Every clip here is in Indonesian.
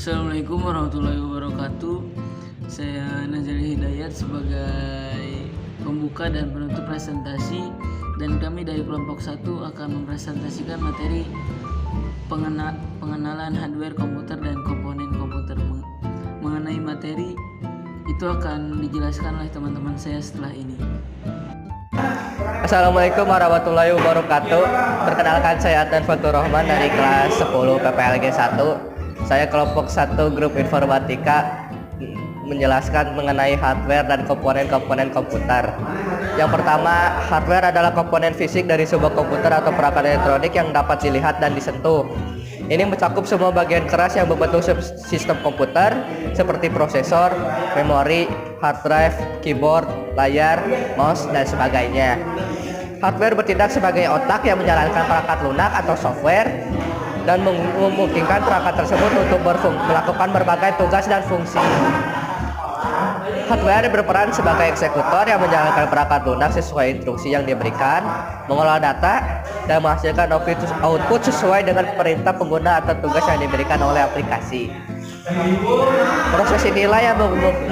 Assalamualaikum warahmatullahi wabarakatuh. Saya Nazari Hidayat sebagai pembuka dan penutup presentasi, dan kami dari kelompok 1 akan mempresentasikan materi pengenalan hardware komputer dan komponen komputer. Mengenai materi itu akan dijelaskan oleh teman-teman saya setelah ini. Assalamualaikum warahmatullahi wabarakatuh. Perkenalkan, saya Adnan Fatur Rahman dari kelas 10 PPLG 1. Saya kelompok 1 grup informatika menjelaskan mengenai hardware dan komponen-komponen komputer. Yang pertama, hardware adalah komponen fisik dari sebuah komputer atau perangkat elektronik yang dapat dilihat dan disentuh. Ini mencakup semua bagian keras yang membentuk sistem komputer seperti prosesor, memori, hard drive, keyboard, layar, mouse, dan sebagainya. Hardware bertindak sebagai otak yang menjalankan perangkat lunak atau software dan memungkinkan perangkat tersebut untuk melakukan berbagai tugas dan fungsi. Hardware berperan sebagai eksekutor yang menjalankan perangkat lunak sesuai instruksi yang diberikan, mengolah data, dan menghasilkan output sesuai dengan perintah pengguna atau tugas yang diberikan oleh aplikasi. Proses inilah yang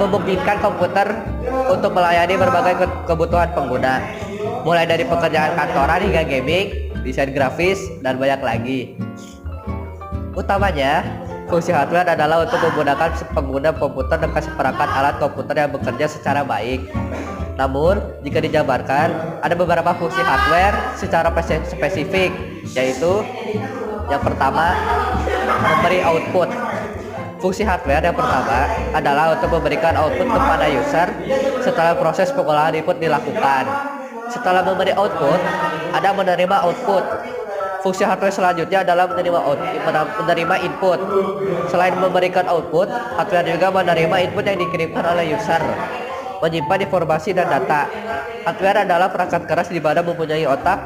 memungkinkan komputer untuk melayani berbagai kebutuhan pengguna, mulai dari pekerjaan kantoran hingga gaming, desain grafis, dan banyak lagi. Utamanya, fungsi hardware adalah untuk memudahkan pengguna komputer dengan seperangkat alat komputer yang bekerja secara baik. Namun, jika dijabarkan, ada beberapa fungsi hardware secara spesifik, yaitu yang pertama, memberi output. Fungsi hardware yang pertama adalah untuk memberikan output kepada user setelah proses pengolahan input dilakukan. Setelah memberi output, ada menerima output. Fungsi hardware selanjutnya adalah menerima input. Selain memberikan output, hardware juga menerima input yang dikirimkan oleh user, menyimpan informasi dan data. Hardware adalah perangkat keras di mana mempunyai otak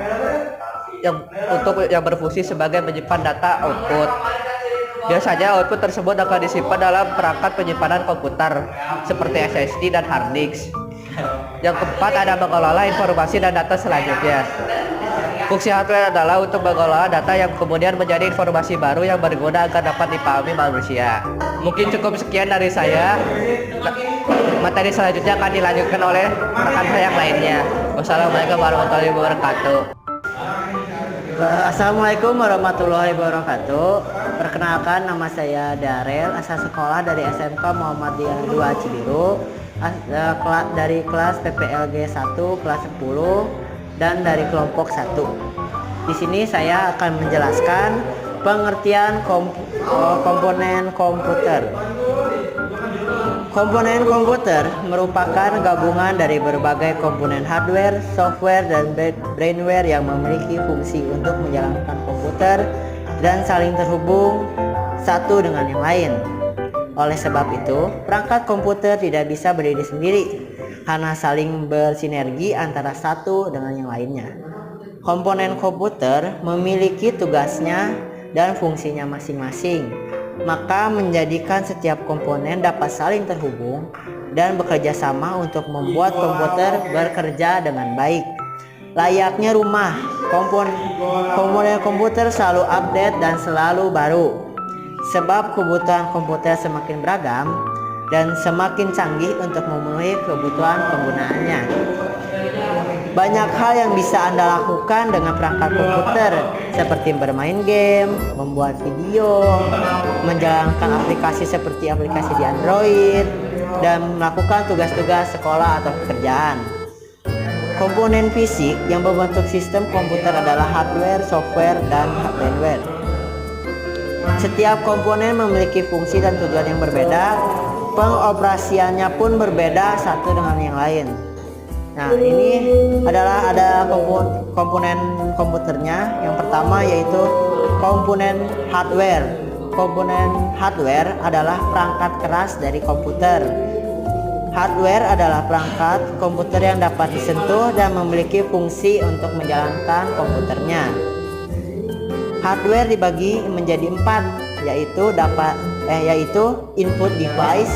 yang berfungsi sebagai menyimpan data output. Biasanya output tersebut akan disimpan dalam perangkat penyimpanan komputer seperti SSD dan hard disk. Yang keempat, ada mengelola informasi dan data selanjutnya. Fungsi hardware adalah untuk mengelola data yang kemudian menjadi informasi baru yang berguna agar dapat dipahami manusia. Mungkin cukup sekian dari saya. Materi selanjutnya akan dilanjutkan oleh rekan saya yang lainnya. Wassalamualaikum warahmatullahi wabarakatuh. Assalamualaikum warahmatullahi wabarakatuh. Perkenalkan, nama saya Darel, asal sekolah dari SMK Muhammadiyah 2 Cibiru, dari kelas PPLG 1 kelas 10 dan dari kelompok 1. Di sini saya akan menjelaskan pengertian komponen komputer. Komponen komputer merupakan gabungan dari berbagai komponen hardware, software, dan brainware yang memiliki fungsi untuk menjalankan komputer dan saling terhubung satu dengan yang lain. Oleh sebab itu, perangkat komputer tidak bisa berdiri sendiri karena saling bersinergi antara satu dengan yang lainnya. Komponen komputer memiliki tugasnya dan fungsinya masing-masing, maka menjadikan setiap komponen dapat saling terhubung dan bekerja sama untuk membuat komputer bekerja dengan baik. Layaknya rumah, komponen komputer selalu update dan selalu baru. Sebab kebutuhan komputer semakin beragam dan semakin canggih untuk memenuhi kebutuhan penggunaannya. Banyak hal yang bisa Anda lakukan dengan perangkat komputer, seperti bermain game, membuat video, menjalankan aplikasi seperti aplikasi di Android, dan melakukan tugas-tugas sekolah atau pekerjaan. Komponen fisik yang membentuk sistem komputer adalah hardware, software, dan brainware. Setiap komponen memiliki fungsi dan tujuan yang berbeda. Pengoperasiannya pun berbeda satu dengan yang lain. Nah, ini adalah ada komponen komputernya. Yang pertama yaitu komponen hardware. Komponen hardware adalah perangkat keras dari komputer. Hardware adalah perangkat komputer yang dapat disentuh dan memiliki fungsi untuk menjalankan komputernya. Hardware dibagi menjadi 4, yaitu input device,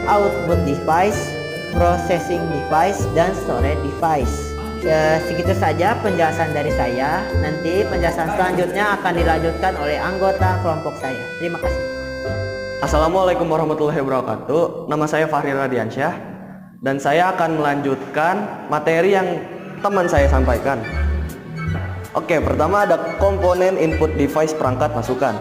output device, processing device, dan storage device. Segitu saja penjelasan dari saya. Nanti penjelasan selanjutnya akan dilanjutkan oleh anggota kelompok saya. Terima kasih. Assalamualaikum warahmatullahi wabarakatuh. Nama saya Fahri Radiansyah dan saya akan melanjutkan materi yang teman saya sampaikan. Oke, pertama ada komponen input device perangkat masukan.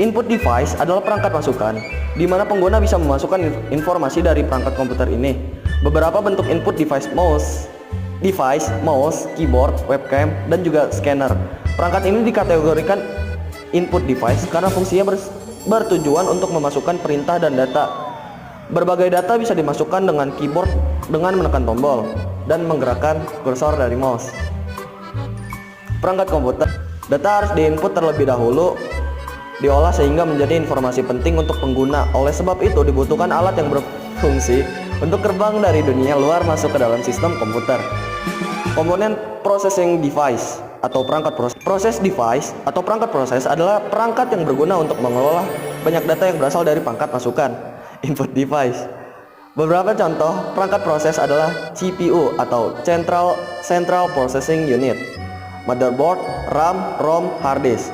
Input device adalah perangkat masukan di mana pengguna bisa memasukkan informasi dari perangkat komputer ini. Beberapa bentuk input device, mouse, keyboard, webcam, dan juga scanner. Perangkat ini dikategorikan input device karena fungsinya bertujuan untuk memasukkan perintah dan data. Berbagai data bisa dimasukkan dengan keyboard dengan menekan tombol dan menggerakkan kursor dari mouse. Perangkat komputer, data harus diinput terlebih dahulu, diolah sehingga menjadi informasi penting untuk pengguna. Oleh sebab itu dibutuhkan alat yang berfungsi untuk terbang dari dunia luar masuk ke dalam sistem komputer. Komponen processing device atau perangkat proses device atau perangkat proses adalah perangkat yang berguna untuk mengelola banyak data yang berasal dari perangkat masukan input device. Beberapa contoh perangkat proses adalah CPU atau Central Processing Unit, motherboard, RAM, ROM, hard disk.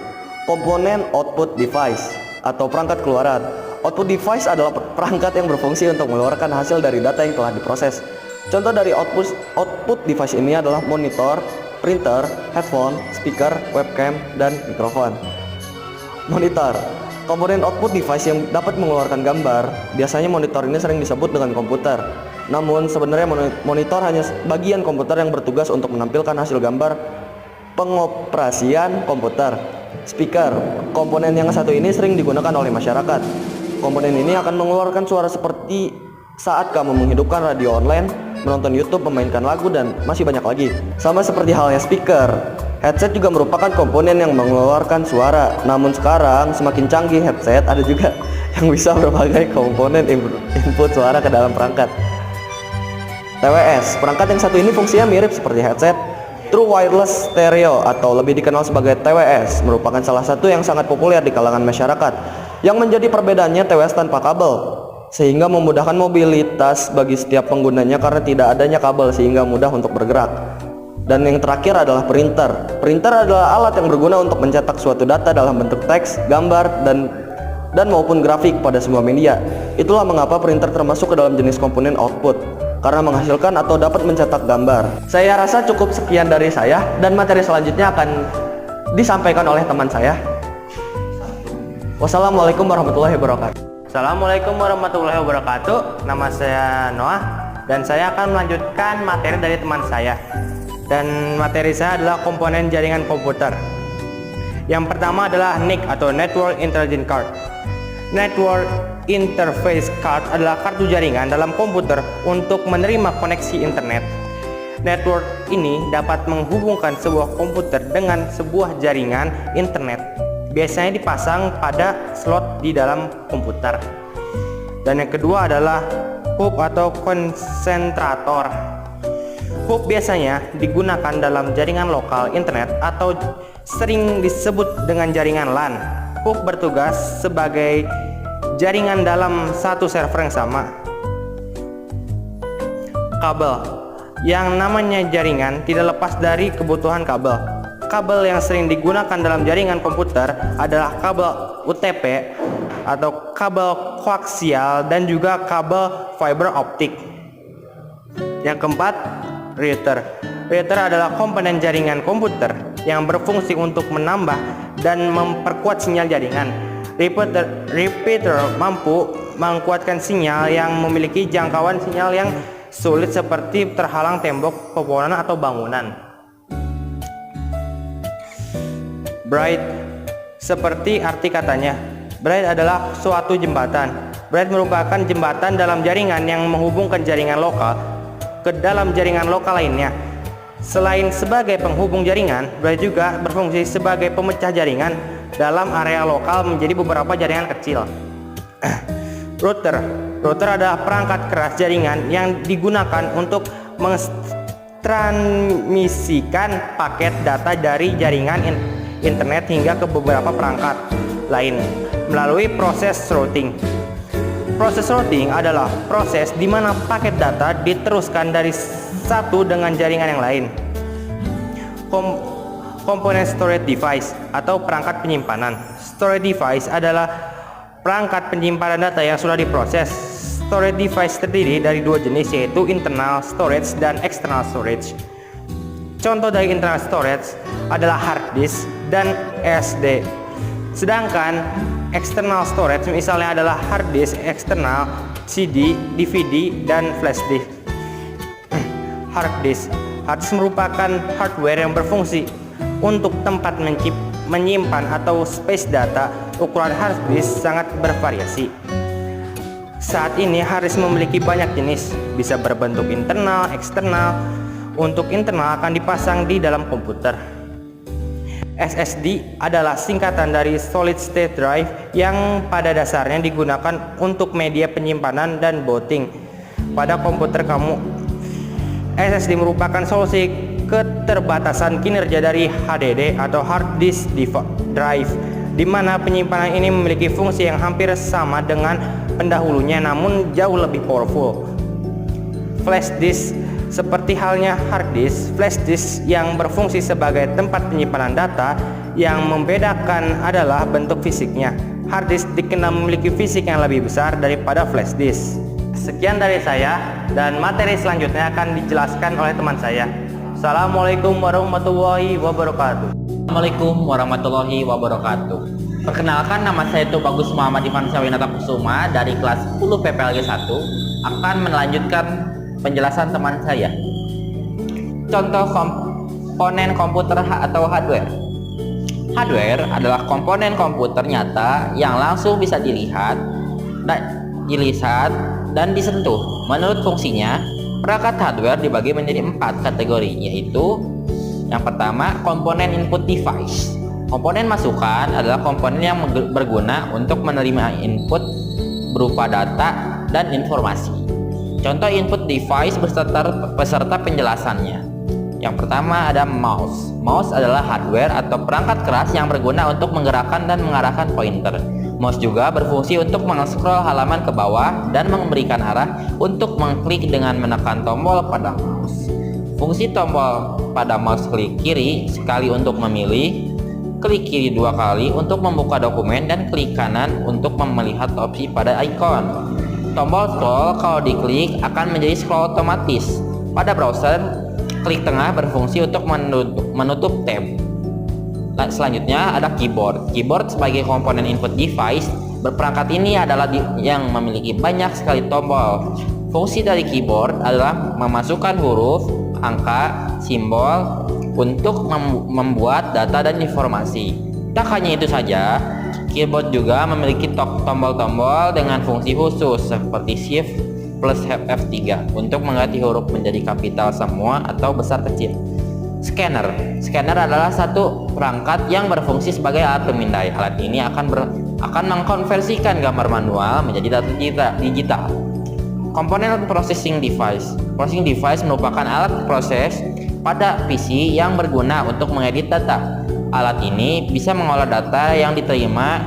Komponen output device atau perangkat keluaran. Output device adalah perangkat yang berfungsi untuk mengeluarkan hasil dari data yang telah diproses. Contoh dari output device ini adalah monitor, printer, headphone, speaker, webcam, dan mikrofon. Monitor, komponen output device yang dapat mengeluarkan gambar. Biasanya monitor ini sering disebut dengan komputer. Namun sebenarnya monitor hanya bagian komputer yang bertugas untuk menampilkan hasil gambar pengoperasian komputer. Speaker, komponen yang satu ini sering digunakan oleh masyarakat. Komponen ini akan mengeluarkan suara seperti saat kamu menghidupkan radio online, menonton YouTube, memainkan lagu, dan masih banyak lagi. Sama seperti halnya speaker, headset juga merupakan komponen yang mengeluarkan suara. Namun sekarang semakin canggih headset, ada juga yang bisa berbagai komponen input suara ke dalam perangkat. TWS, perangkat yang satu ini fungsinya mirip seperti headset. True Wireless Stereo atau lebih dikenal sebagai TWS merupakan salah satu yang sangat populer di kalangan masyarakat. Yang menjadi perbedaannya TWS tanpa kabel, sehingga memudahkan mobilitas bagi setiap penggunanya karena tidak adanya kabel sehingga mudah untuk bergerak. Dan yang terakhir adalah printer. Printer adalah alat yang berguna untuk mencetak suatu data dalam bentuk teks, gambar, dan maupun grafik pada semua media. Itulah mengapa printer termasuk ke dalam jenis komponen output, karena menghasilkan atau dapat mencetak gambar. Saya rasa cukup sekian dari saya, dan materi selanjutnya akan disampaikan oleh teman saya. Wassalamualaikum warahmatullahi wabarakatuh. Assalamualaikum warahmatullahi wabarakatuh. Nama saya Noah dan saya akan melanjutkan materi dari teman saya. Dan materi saya adalah komponen jaringan komputer. Yang pertama adalah NIC atau Network Intelligence Card. Network Interface Card adalah kartu jaringan dalam komputer untuk menerima koneksi internet. Network ini dapat menghubungkan sebuah komputer dengan sebuah jaringan internet. Biasanya dipasang pada slot di dalam komputer. Dan yang kedua adalah hub atau konsentrator. Hub biasanya digunakan dalam jaringan lokal internet atau sering disebut dengan jaringan LAN. Hub bertugas sebagai jaringan dalam satu server yang sama. Kabel, yang namanya jaringan tidak lepas dari kebutuhan kabel. Kabel yang sering digunakan dalam jaringan komputer adalah kabel UTP atau kabel koaksial dan juga kabel fiber optik. Yang keempat, router. Router adalah komponen jaringan komputer yang berfungsi untuk menambah dan memperkuat sinyal jaringan. Repeater mampu menguatkan sinyal yang memiliki jangkauan sinyal yang sulit seperti terhalang tembok, pepohonan, atau bangunan. Bridge, seperti arti katanya, bridge adalah suatu jembatan. Bridge merupakan jembatan dalam jaringan yang menghubungkan jaringan lokal ke dalam jaringan lokal lainnya. Selain sebagai penghubung jaringan, bridge juga berfungsi sebagai pemecah jaringan dalam area lokal menjadi beberapa jaringan kecil. Router adalah perangkat keras jaringan yang digunakan untuk mentransmisikan paket data dari jaringan internet hingga ke beberapa perangkat lain melalui proses routing. Proses routing adalah proses di mana paket data diteruskan dari satu dengan jaringan yang lain. Komponen storage device atau perangkat penyimpanan. Storage device adalah perangkat penyimpanan data yang sudah diproses. Storage device terdiri dari dua jenis, yaitu internal storage dan external storage. Contoh dari internal storage adalah hard disk dan SSD. Sedangkan external storage misalnya adalah hard disk eksternal, CD, DVD, dan flash disk. Hard disk merupakan hardware yang berfungsi untuk tempat menyimpan atau space data. Ukuran hard disk sangat bervariasi. Saat ini hard disk memiliki banyak jenis, bisa berbentuk internal, eksternal. Untuk internal akan dipasang di dalam komputer. SSD adalah singkatan dari Solid State Drive yang pada dasarnya digunakan untuk media penyimpanan dan booting pada komputer kamu. SSD merupakan solusi keterbatasan kinerja dari HDD atau Hard Disk Drive, di mana penyimpanan ini memiliki fungsi yang hampir sama dengan pendahulunya namun jauh lebih powerful. Flash disk seperti halnya hard disk, flash disk yang berfungsi sebagai tempat penyimpanan data. Yang membedakan adalah bentuk fisiknya. Hard disk dikenal memiliki fisik yang lebih besar daripada flash disk. Sekian dari saya, dan materi selanjutnya akan dijelaskan oleh teman saya. Assalamualaikum warahmatullahi wabarakatuh. Assalamualaikum warahmatullahi wabarakatuh. Perkenalkan, nama saya itu Bagus Muhammad Ivan Syawinata Kusuma dari kelas 10 PPLG 1 akan melanjutkan penjelasan teman saya. Contoh komponen komputer atau hardware. Hardware adalah komponen komputer nyata yang langsung bisa dilihat dan disentuh. Menurut fungsinya, perangkat hardware dibagi menjadi 4 kategori, yaitu yang pertama, komponen input device. Komponen masukan adalah komponen yang berguna untuk menerima input berupa data dan informasi. Contoh input device beserta penjelasannya. Yang pertama ada mouse. Mouse adalah hardware atau perangkat keras yang berguna untuk menggerakkan dan mengarahkan pointer. Mouse juga berfungsi untuk meng-scroll halaman ke bawah dan memberikan arah untuk mengklik dengan menekan tombol pada mouse. Fungsi tombol pada mouse klik kiri sekali untuk memilih, klik kiri 2 kali untuk membuka dokumen, dan klik kanan untuk melihat opsi pada icon. Tombol scroll kalau diklik akan menjadi scroll otomatis. Pada browser, klik tengah berfungsi untuk menutup tab. Selanjutnya ada keyboard. Keyboard sebagai komponen input device. Perangkat ini adalah yang memiliki banyak sekali tombol. Fungsi dari keyboard adalah memasukkan huruf, angka, simbol untuk membuat data dan informasi. Tak hanya itu saja, keyboard juga memiliki tombol-tombol dengan fungsi khusus seperti Shift plus F3 untuk mengganti huruf menjadi kapital semua atau besar kecil. Scanner adalah satu perangkat yang berfungsi sebagai alat pemindai. Alat ini akan mengkonversikan gambar manual menjadi data digital. Komponen processing device. Processing device merupakan alat proses pada PC yang berguna untuk mengedit data. Alat ini bisa mengolah data yang diterima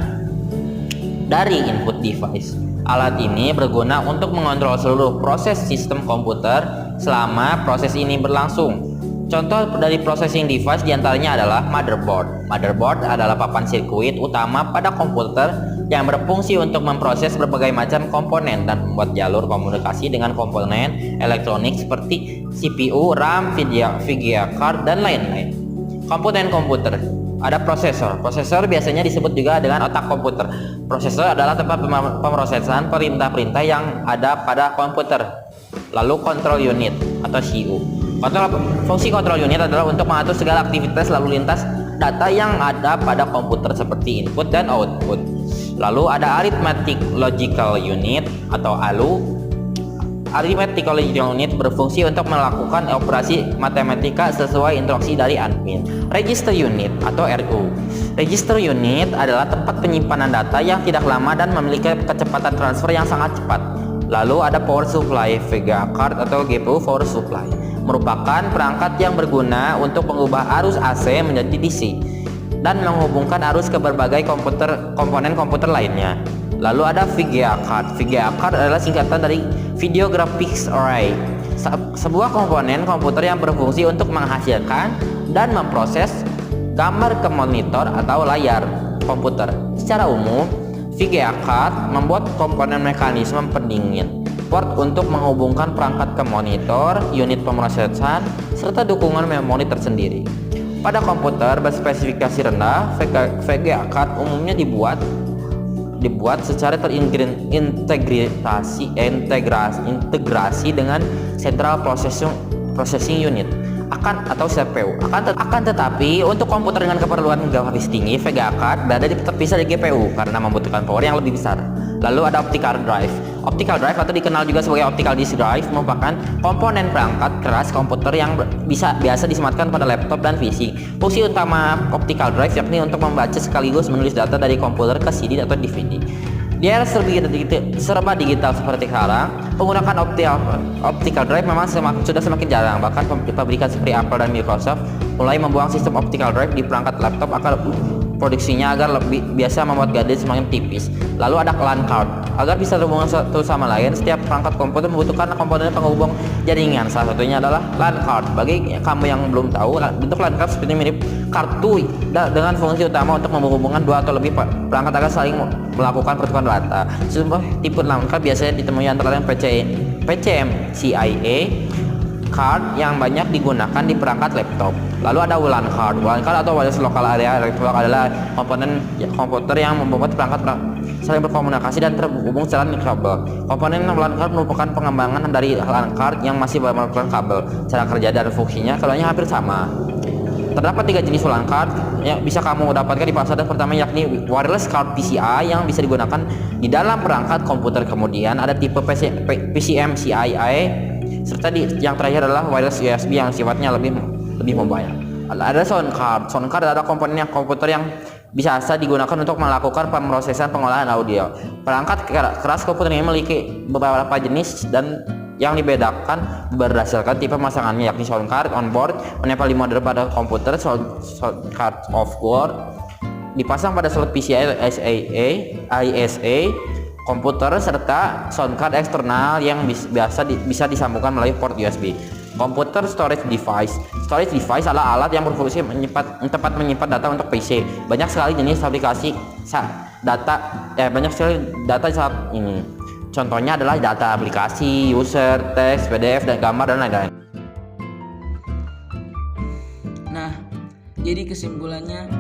dari input device. Alat ini berguna untuk mengontrol seluruh proses sistem komputer selama proses ini berlangsung. Contoh dari processing device diantaranya adalah motherboard. Motherboard adalah papan sirkuit utama pada komputer yang berfungsi untuk memproses berbagai macam komponen dan membuat jalur komunikasi dengan komponen elektronik seperti CPU, RAM, VGA card, dan lain-lain. Komponen komputer. Ada prosesor. Prosesor biasanya disebut juga dengan otak komputer. Prosesor adalah tempat pemrosesan perintah-perintah yang ada pada komputer. Lalu control unit atau CPU. Fungsi control unit adalah untuk mengatur segala aktivitas lalu lintas data yang ada pada komputer seperti input dan output. Lalu ada arithmetic logical unit atau ALU. Arithmetic logical unit berfungsi untuk melakukan operasi matematika sesuai instruksi dari admin. Register unit atau RU. Register unit adalah tempat penyimpanan data yang tidak lama dan memiliki kecepatan transfer yang sangat cepat. Lalu ada power supply, VGA card atau GPU power supply. Merupakan perangkat yang berguna untuk mengubah arus AC menjadi DC dan menghubungkan arus ke berbagai komponen komputer lainnya. Lalu ada VGA card. VGA card adalah singkatan dari Video Graphics Array, sebuah komponen komputer yang berfungsi untuk menghasilkan dan memproses gambar ke monitor atau layar komputer. Secara umum, VGA card membuat komponen mekanisme pendingin, port untuk menghubungkan perangkat ke monitor, unit pemrosesan, serta dukungan memori tersendiri. Pada komputer berspesifikasi rendah, VGA card umumnya dibuat secara integrasi dengan Central Processing Unit atau CPU. Akan tetapi untuk komputer dengan keperluan grafis tinggi, VGA card berada terpisah dari GPU karena membutuhkan power yang lebih besar. Lalu ada optical drive. Optical drive atau dikenal juga sebagai optical disk drive merupakan komponen perangkat keras komputer yang biasa disematkan pada laptop dan PC. Fungsi utama optical drive yakni untuk membaca sekaligus menulis data dari komputer ke CD atau DVD. Di era serba digital seperti sekarang, penggunaan optical drive memang sudah semakin jarang. Bahkan pabrikan seperti Apple dan Microsoft mulai membuang sistem optical drive di perangkat laptop agar produksinya agar lebih biasa membuat gadget semakin tipis. Lalu ada LAN card. Agar bisa terhubung satu sama lain, setiap perangkat komputer membutuhkan komponen penghubung jaringan. Salah satunya adalah LAN card. Bagi kamu yang belum tahu, bentuk LAN card seperti mirip kartu dengan fungsi utama untuk menghubungkan dua atau lebih perangkat agar saling melakukan pertukaran data. Sebuah tipe LAN card biasanya ditemui antara lain PCM-CIA card yang banyak digunakan di perangkat laptop. Lalu ada WLAN card. WLAN card atau wireless local area network adalah komponen komputer yang membuat perangkat saling berkomunikasi dan terhubung secara kabel. Komponen WLAN card merupakan pengembangan dari LAN card yang masih menggunakan kabel. Cara kerja dan fungsinya keduanya hampir sama. Terdapat 3 jenis WLAN card yang bisa kamu dapatkan di pasar. Pertama yakni wireless card PCI yang bisa digunakan di dalam perangkat komputer. Kemudian ada tipe PCM-CIA, serta yang terakhir adalah wireless USB yang sifatnya lebih mobile. Ada sound card. Sound card adalah komponen komputer yang biasa digunakan untuk melakukan pemrosesan pengolahan audio. Perangkat keras komputer ini memiliki beberapa jenis dan yang dibedakan berdasarkan tipe pemasangannya, yakni sound card on board menempel di model pada komputer, sound card off board dipasang pada slot PCI ISA komputer, serta sound card eksternal yang bisa disambungkan melalui port USB. Komputer storage device. Storage device adalah alat yang berfungsi tempat menyimpan data untuk PC. Banyak sekali jenis aplikasi banyak sekali data saat ini. Contohnya adalah data aplikasi, user, teks, PDF, dan gambar, dan lain-lain. Nah, jadi kesimpulannya,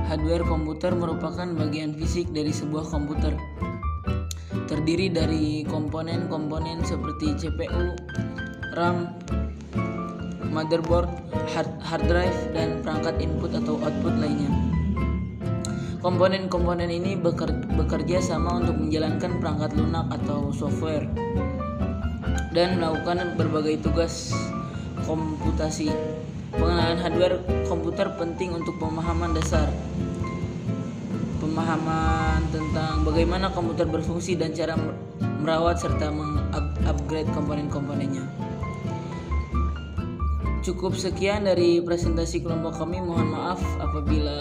hardware komputer merupakan bagian fisik dari sebuah komputer. Terdiri dari komponen-komponen seperti CPU, RAM, motherboard, hard drive, dan perangkat input atau output lainnya. Komponen-komponen ini bekerja sama untuk menjalankan perangkat lunak atau software dan melakukan berbagai tugas komputasi. Pengenalan hardware komputer penting untuk pemahaman dasar, pemahaman tentang bagaimana komputer berfungsi dan cara merawat serta mengupgrade komponen-komponennya. Cukup sekian dari presentasi kelompok kami. Mohon maaf apabila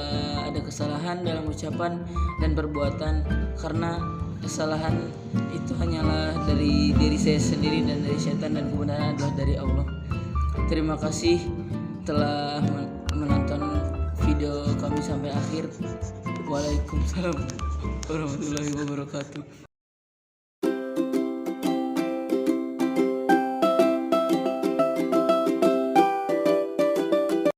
ada kesalahan dalam ucapan dan perbuatan, karena kesalahan itu hanyalah dari diri saya sendiri dan dari setan, dan kebenaran adalah dari Allah. Terima kasih telah menonton video kami sampai akhir. Waalaikumsalam warahmatullahi wabarakatuh.